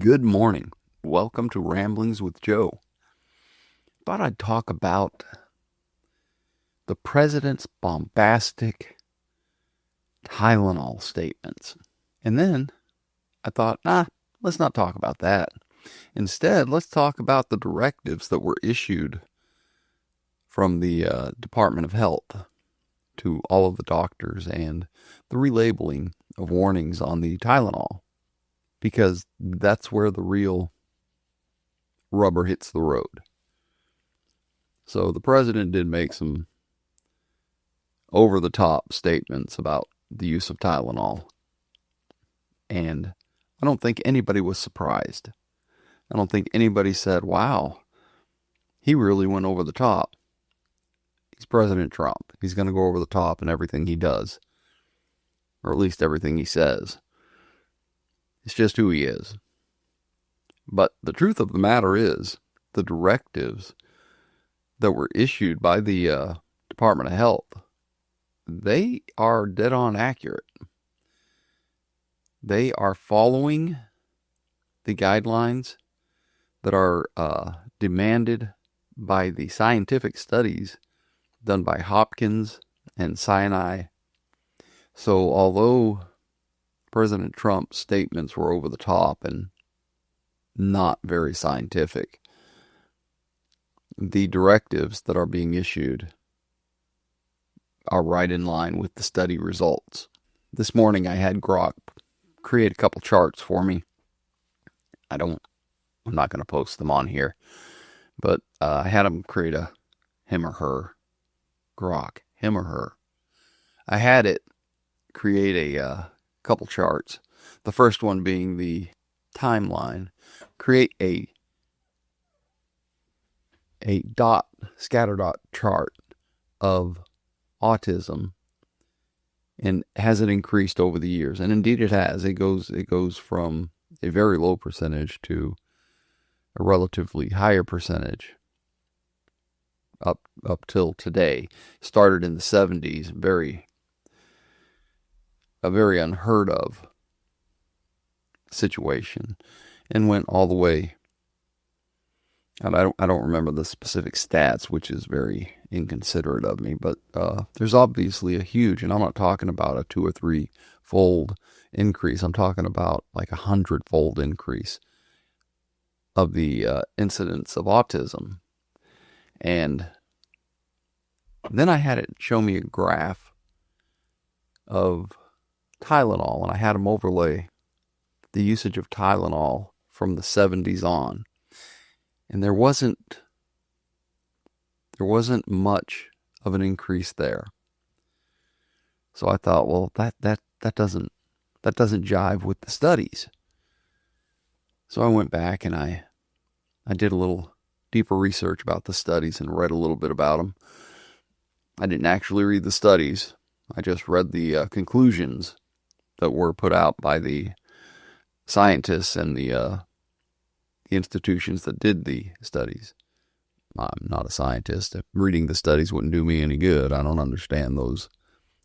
Good morning. Welcome to Ramblings with Joe. Thought I'd talk about the president's bombastic Tylenol statements. And then I thought, let's not talk about that. Instead, let's talk about the directives that were issued from the Department of Health to all of the doctors and the relabeling of warnings on the Tylenol. Because that's where the real rubber hits the road. So the president did make some over-the-top statements about the use of Tylenol. And I don't think anybody was surprised. I don't think anybody said, wow, he really went over the top. He's President Trump. He's going to go over the top in everything he does. Or at least everything he says. It's just who he is. But the truth of the matter is, the directives that were issued by the Department of Health, they are dead on accurate. They are following the guidelines that are demanded by the scientific studies done by Hopkins and Sinai. So although President Trump's statements were over the top and not very scientific, the directives that are being issued are right in line with the study results. This morning I had Grok create a couple charts for me. I'm not going to post them on here, but I had him create him or her. I had it create a couple charts. The first one being the timeline. Create a scatter dot chart of autism, and has it increased over the years? And indeed it has. It goes from a very low percentage to a relatively higher percentage up till today. Started in the 70s, a very unheard of situation, and went all the way. And I don't remember the specific stats, which is very inconsiderate of me, but there's obviously a huge, and I'm not talking about a 2 or 3 fold increase. I'm talking about like 100-fold increase of the incidence of autism. And then I had it show me a graph of Tylenol, and I had them overlay the usage of Tylenol from the 70s on. And there wasn't much of an increase there. So I thought, well, that doesn't jive with the studies. So I went back and I did a little deeper research about the studies and read a little bit about them. I didn't actually read the studies. I just read the conclusions that were put out by the scientists and the institutions that did the studies. I'm not a scientist. Reading the studies wouldn't do me any good. I don't understand those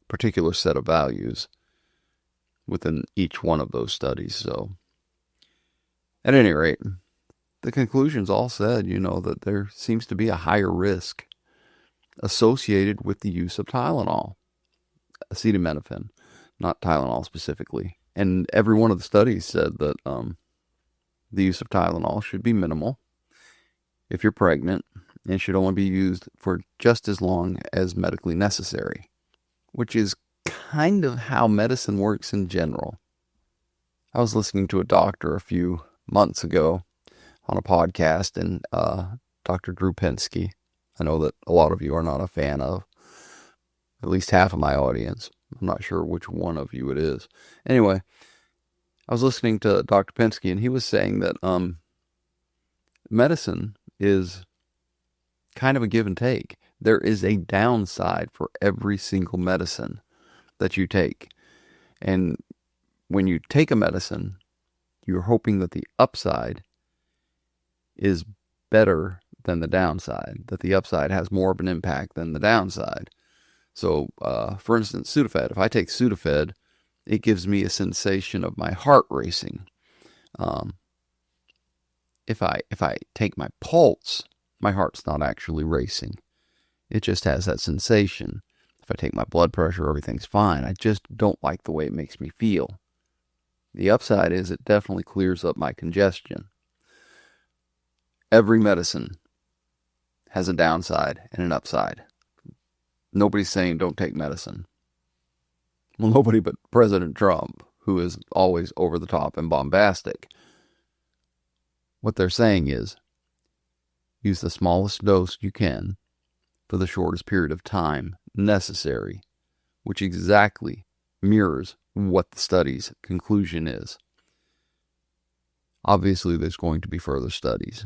particular set of values within each one of those studies. So, at any rate, the conclusions all said, that there seems to be a higher risk associated with the use of Tylenol, acetaminophen, not Tylenol specifically. And every one of the studies said that the use of Tylenol should be minimal if you're pregnant, and should only be used for just as long as medically necessary, which is kind of how medicine works in general. I was listening to a doctor a few months ago on a podcast, and Dr. Drew Pensky, I know that a lot of you are not a fan of, at least half of my audience. I'm not sure which one of you it is. Anyway, I was listening to Dr. Pensky, and he was saying that medicine is kind of a give and take. There is a downside for every single medicine that you take. And when you take a medicine, you're hoping that the upside is better than the downside, that the upside has more of an impact than the downside. So, for instance, Sudafed. If I take Sudafed, it gives me a sensation of my heart racing. if I take my pulse, my heart's not actually racing. It just has that sensation. If I take my blood pressure, everything's fine. I just don't like the way it makes me feel. The upside is it definitely clears up my congestion. Every medicine has a downside and an upside. Nobody's saying don't take medicine. Well, nobody but President Trump, who is always over the top and bombastic. What they're saying is use the smallest dose you can for the shortest period of time necessary, which exactly mirrors what the study's conclusion is. Obviously, there's going to be further studies.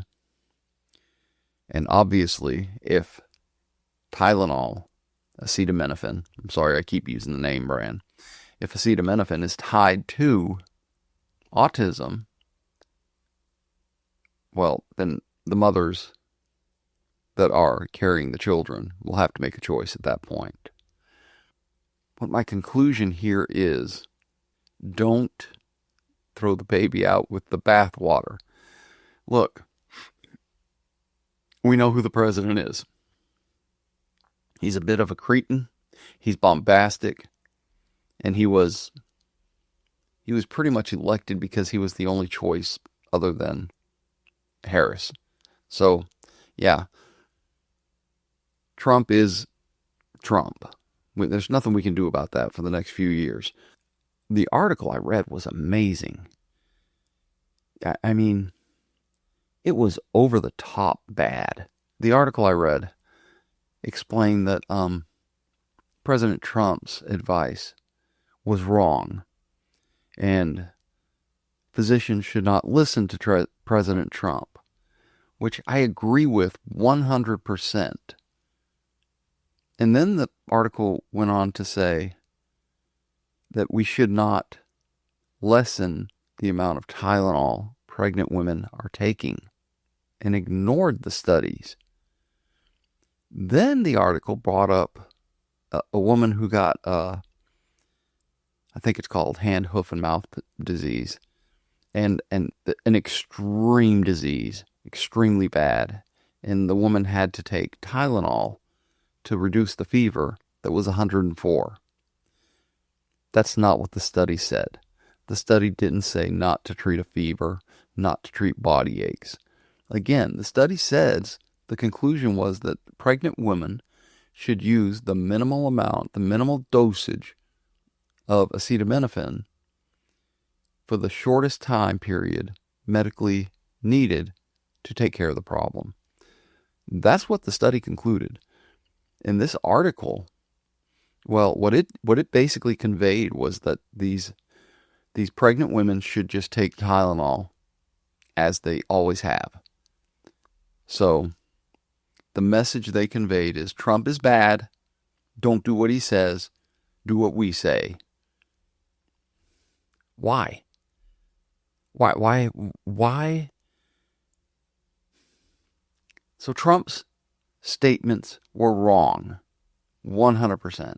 And obviously, if Tylenol, acetaminophen, I'm sorry I keep using the name brand, if acetaminophen is tied to autism, well, then the mothers that are carrying the children will have to make a choice at that point. But my conclusion here is, don't throw the baby out with the bathwater. Look, we know who the president is. He's a bit of a cretin. He's bombastic. And he was pretty much elected because he was the only choice other than Harris. So, yeah, Trump is Trump. There's nothing we can do about that for the next few years. The article I read was amazing. I mean, it was over the top bad. The article I read explained that President Trump's advice was wrong, and physicians should not listen to President Trump, which I agree with 100%. And then the article went on to say that we should not lessen the amount of Tylenol pregnant women are taking, and ignored the studies. Then the article brought up a woman who got, I think it's called hand, hoof, and mouth disease, and an extreme disease, extremely bad. And the woman had to take Tylenol to reduce the fever that was 104. That's not what the study said. The study didn't say not to treat a fever, not to treat body aches. Again, the study says the conclusion was that pregnant women should use the minimal amount, the minimal dosage of acetaminophen for the shortest time period medically needed to take care of the problem. That's what the study concluded. In this article, well, what it basically conveyed was that these pregnant women should just take Tylenol as they always have. So the message they conveyed is Trump is bad. Don't do what he says. Do what we say. Why? Why? So Trump's statements were wrong, 100%.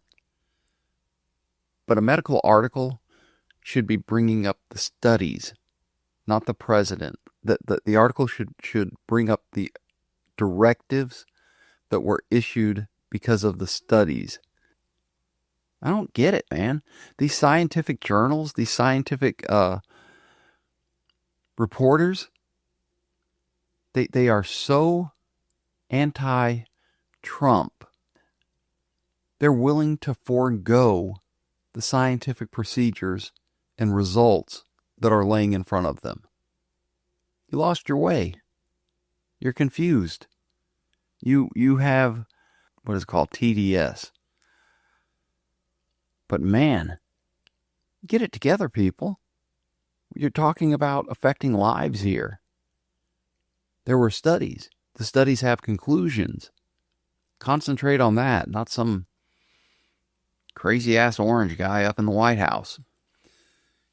But a medical article should be bringing up the studies, not the president. The article should bring up the directives that were issued because of the studies. I don't get it, man. These scientific journals, these scientific reporters, they are so anti-Trump. They're willing to forego the scientific procedures and results that are laying in front of them. You lost your way. You're confused. You have what is called TDS. But man, get it together, people. You're talking about affecting lives here. There were studies. The studies have conclusions. Concentrate on that, not some crazy-ass orange guy up in the White House.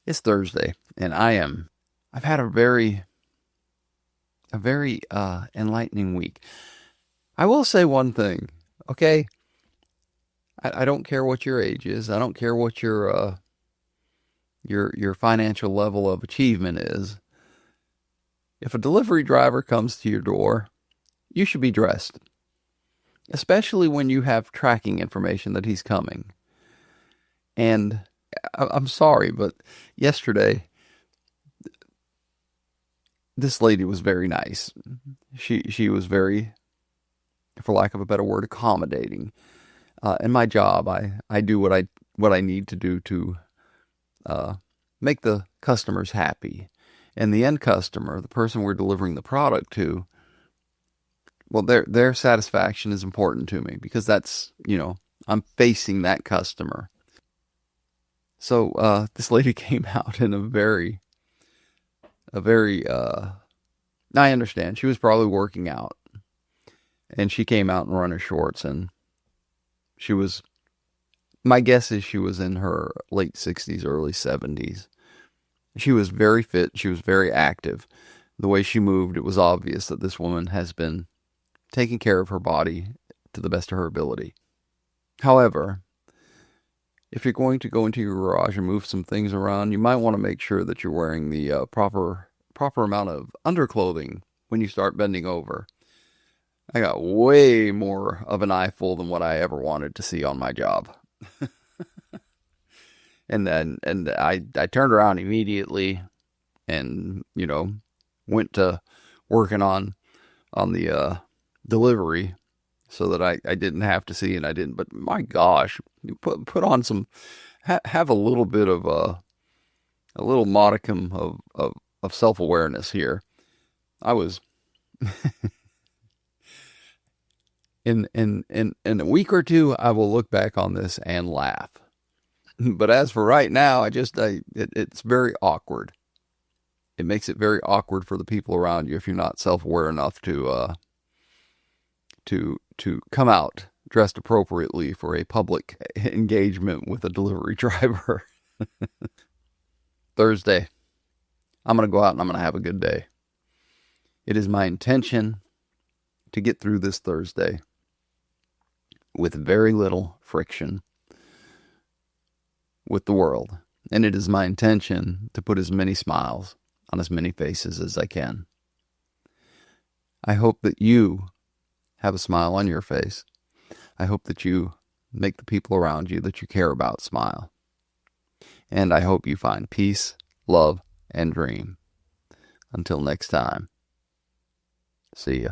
It's Thursday, and I've had a very enlightening week. I will say one thing, okay? I don't care what your age is. I don't care what your financial level of achievement is. If a delivery driver comes to your door, you should be dressed, especially when you have tracking information that he's coming. And I'm sorry, but yesterday, this lady was very nice. She was very, for lack of a better word, accommodating. In my job, I do what I need to do to make the customers happy. And the end customer, the person we're delivering the product to, well, their satisfaction is important to me because that's, I'm facing that customer. So this lady came out in a very, I understand. She was probably working out. And she came out in runner shorts, and she was, my guess is she was in her late 60s, early 70s. She was very fit. She was very active. The way she moved, it was obvious that this woman has been taking care of her body to the best of her ability. However, if you're going to go into your garage and move some things around, you might want to make sure that you're wearing the proper amount of underclothing when you start bending over. I got way more of an eyeful than what I ever wanted to see on my job. And I turned around immediately and, went to working on the delivery so that I didn't have to see, and I didn't. But my gosh, you put on some, have a little bit of a little modicum of self-awareness here. I was in a week or two, I will look back on this and laugh. But as for right now, it's very awkward. It makes it very awkward for the people around you if you're not self-aware enough to come out dressed appropriately for a public engagement with a delivery driver. Thursday, I'm going to go out and I'm going to have a good day. It is my intention to get through this Thursday with very little friction with the world. And it is my intention to put as many smiles on as many faces as I can. I hope that you have a smile on your face. I hope that you make the people around you that you care about smile. And I hope you find peace, love, and dream. Until next time, see ya.